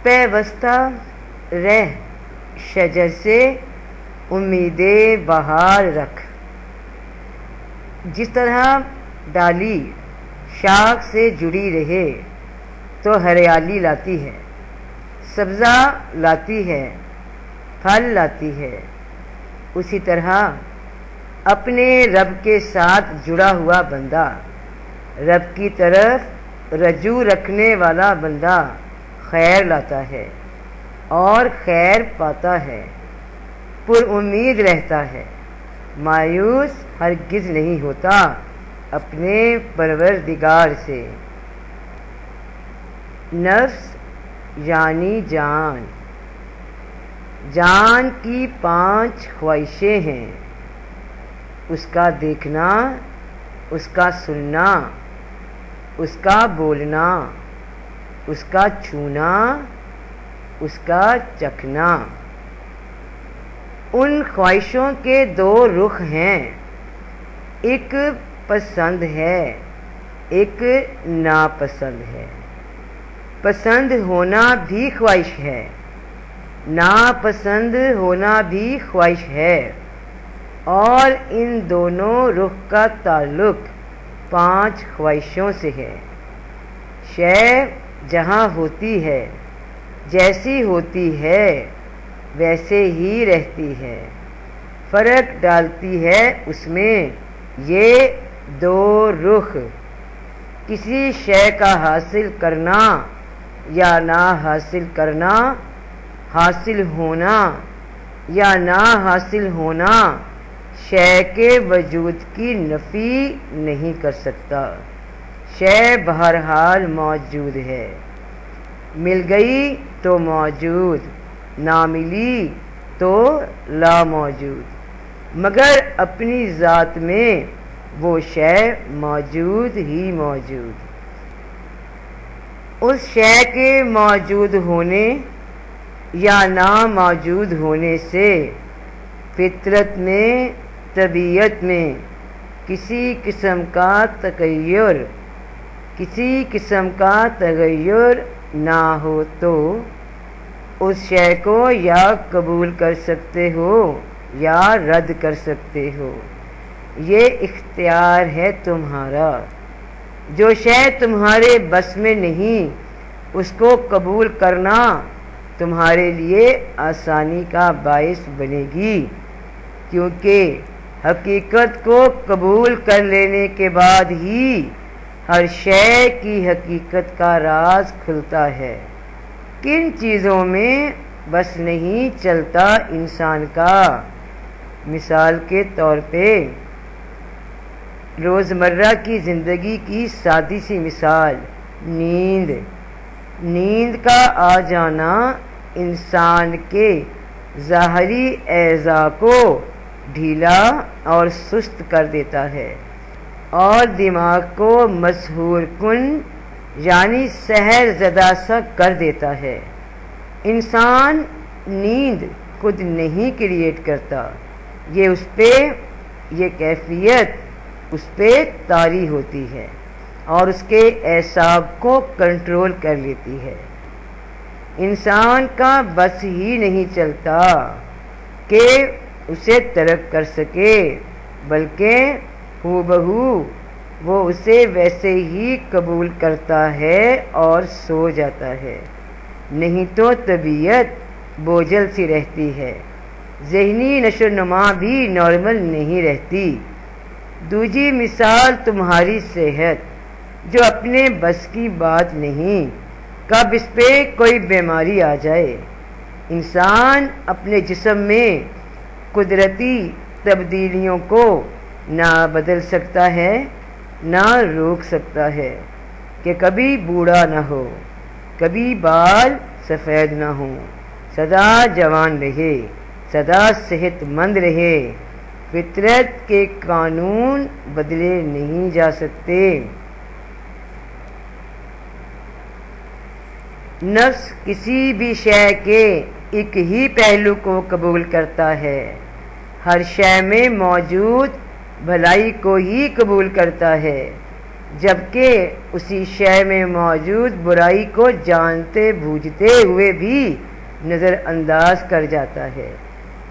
پیوستہ رہ شجر سے امید بہار رکھ۔ جس طرح ڈالی شاخ سے جڑی رہے تو ہریالی لاتی ہے، سبزہ لاتی ہے، پھل لاتی ہے، اسی طرح اپنے رب کے ساتھ جڑا ہوا بندہ، رب کی طرف رجوع رکھنے والا بندہ خیر لاتا ہے اور خیر پاتا ہے، پر امید رہتا ہے، مایوس ہرگز نہیں ہوتا اپنے پروردگار سے۔ نفس یعنی جان، جان کی 5 خواہشیں ہیں، اس کا دیکھنا، اس کا سننا، اس کا بولنا، اس کا چھونا، اس کا چکھنا۔ ان خواہشوں کے 2 رخ ہیں، ایک پسند ہے، ایک ناپسند ہے۔ پسند ہونا بھی خواہش ہے، ناپسند ہونا بھی خواہش ہے، اور ان دونوں رخ کا تعلق 5 خواہشوں سے ہے۔ شے جہاں ہوتی ہے، جیسی ہوتی ہے ویسے ہی رہتی ہے، فرق ڈالتی ہے اس میں یہ 2 رخ، کسی شے کا حاصل کرنا یا نہ حاصل کرنا، حاصل ہونا یا نہ حاصل ہونا شے کے وجود کی نفی نہیں کر سکتا۔ شے بہرحال موجود ہے، مل گئی تو موجود، نہ ملی تو لا موجود، مگر اپنی ذات میں وہ شے موجود ہی موجود۔ اس شے کے موجود ہونے یا نہ موجود ہونے سے فطرت میں، طبیعت میں کسی قسم کا تغیر نہ ہو تو اس شے کو یا قبول کر سکتے ہو یا رد کر سکتے ہو، یہ اختیار ہے تمہارا۔ جو شے تمہارے بس میں نہیں اس کو قبول کرنا تمہارے لیے آسانی کا باعث بنے گی، کیونکہ حقیقت کو قبول کر لینے کے بعد ہی ہر شے کی حقیقت کا راز کھلتا ہے۔ کن چیزوں میں بس نہیں چلتا انسان کا؟ مثال کے طور پہ روزمرہ کی زندگی کی سادی سی مثال، نیند کا آ جانا انسان کے ظاہری اعضاء کو ڈھیلا اور سست کر دیتا ہے اور دماغ کو مسحور کن یعنی سحر زدہ سا کر دیتا ہے۔ انسان نیند خود نہیں کریٹ کرتا، یہ کیفیت اس پہ طاری ہوتی ہے اور اس کے اعصاب کو کنٹرول کر لیتی ہے۔ انسان کا بس ہی نہیں چلتا کہ اسے ترک کر سکے، بلکہ ہو بہو وہ اسے ویسے ہی قبول کرتا ہے اور سو جاتا ہے، نہیں تو طبیعت بوجھل سی رہتی ہے، ذہنی نشو و نما بھی نارمل نہیں رہتی۔ دوسری مثال تمہاری صحت، جو اپنے بس کی بات نہیں، کب اس پہ کوئی بیماری آ جائے۔ انسان اپنے جسم میں قدرتی تبدیلیوں کو نہ بدل سکتا ہے نہ روک سکتا ہے، کہ کبھی بوڑھا نہ ہو، کبھی بال سفید نہ ہوں، سدا جوان رہے، سدا صحت مند رہے۔ فطرت کے قانون بدلے نہیں جا سکتے۔ نفس کسی بھی شے کے ایک ہی پہلو کو قبول کرتا ہے، ہر شے میں موجود بھلائی کو ہی قبول کرتا ہے، جبکہ اسی شے میں موجود برائی کو جانتے بوجھتے ہوئے بھی نظر انداز کر جاتا ہے۔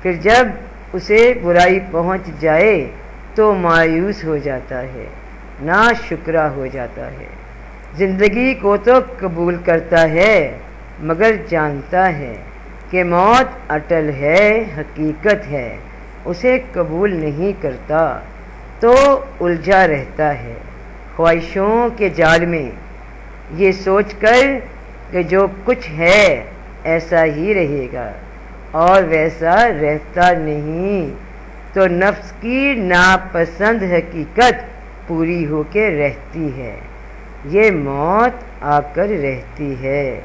پھر جب اسے برائی پہنچ جائے تو مایوس ہو جاتا ہے، ناشکرا ہو جاتا ہے۔ زندگی کو تو قبول کرتا ہے مگر جانتا ہے کہ موت اٹل ہے، حقیقت ہے، اسے قبول نہیں کرتا تو الجھا رہتا ہے خواہشوں کے جال میں، یہ سوچ کر کہ جو کچھ ہے ایسا ہی رہے گا، اور ویسا رہتا نہیں تو نفس کی ناپسند حقیقت پوری ہو کے رہتی ہے، یہ موت آ کر رہتی ہے۔